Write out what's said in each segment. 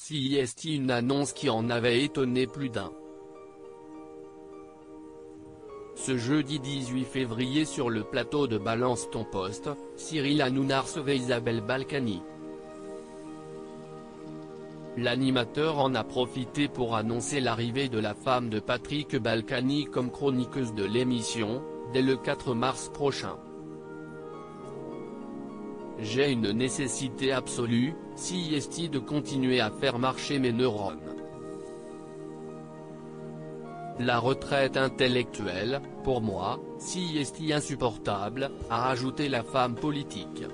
CIST, une annonce qui en avait étonné plus d'un. Ce jeudi 18 février sur le plateau de Balance ton poste, Cyril Hanouna recevait Isabelle Balkany. L'animateur en a profité pour annoncer l'arrivée de la femme de Patrick Balkany comme chroniqueuse de l'émission, dès le 4 mars prochain. J'ai une nécessité absolue, CIST, de continuer à faire marcher mes neurones. La retraite intellectuelle, pour moi, CIST insupportable, a rajouté la femme politique.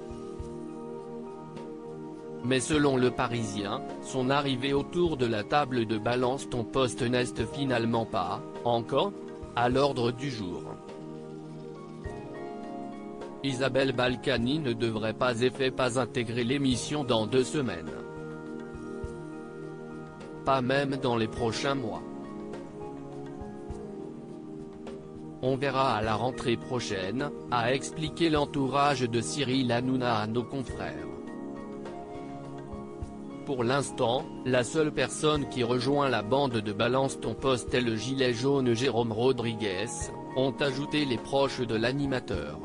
Mais selon Le Parisien, son arrivée autour de la table de Balance ton poste n'est finalement pas, encore, à l'ordre du jour. Isabelle Balkany ne devrait pas intégrer l'émission dans 2 semaines. Pas même dans les prochains mois. On verra à la rentrée prochaine, a expliqué l'entourage de Cyril Hanouna à nos confrères. Pour l'instant, la seule personne qui rejoint la bande de Balance ton poste est le gilet jaune Jérôme Rodriguez, ont ajouté les proches de l'animateur.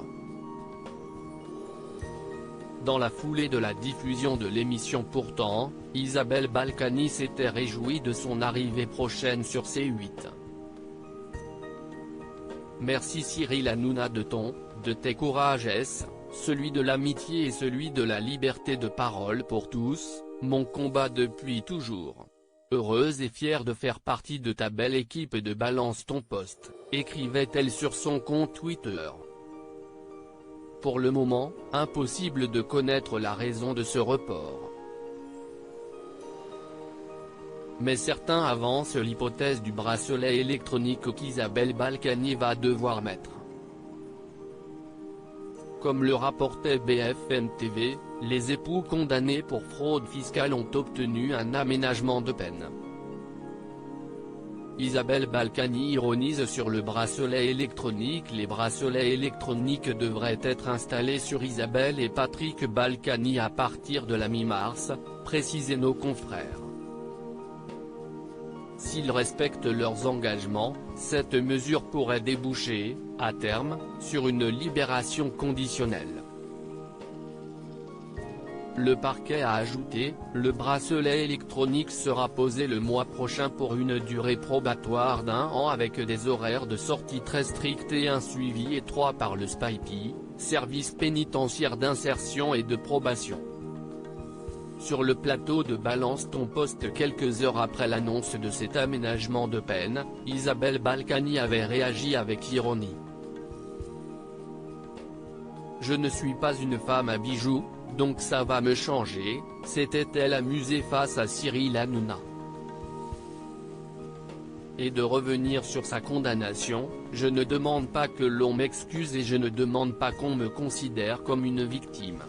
Dans la foulée de la diffusion de l'émission pourtant, Isabelle Balkany s'était réjouie de son arrivée prochaine sur C8. Merci Cyril Hanouna de tes courages, celui de l'amitié et celui de la liberté de parole pour tous, mon combat depuis toujours. Heureuse et fière de faire partie de ta belle équipe de Balance ton poste, écrivait-elle sur son compte Twitter. Pour le moment, impossible de connaître la raison de ce report. Mais certains avancent l'hypothèse du bracelet électronique qu'Isabelle Balkany va devoir mettre. Comme le rapportait BFM TV, les époux condamnés pour fraude fiscale ont obtenu un aménagement de peine. Isabelle Balkany ironise sur le bracelet électronique. Les bracelets électroniques devraient être installés sur Isabelle et Patrick Balkany à partir de la mi-mars, précisaient nos confrères. S'ils respectent leurs engagements, cette mesure pourrait déboucher, à terme, sur une libération conditionnelle. Le parquet a ajouté, le bracelet électronique sera posé le mois prochain pour une durée probatoire d'1 an avec des horaires de sortie très stricts et un suivi étroit par le SPIP, service pénitentiaire d'insertion et de probation. Sur le plateau de Balance ton poste quelques heures après l'annonce de cet aménagement de peine, Isabelle Balkany avait réagi avec ironie. Je ne suis pas une femme à bijoux, donc ça va me changer, s'était-elle amusée face à Cyril Hanouna. Et de revenir sur sa condamnation, je ne demande pas que l'on m'excuse et je ne demande pas qu'on me considère comme une victime.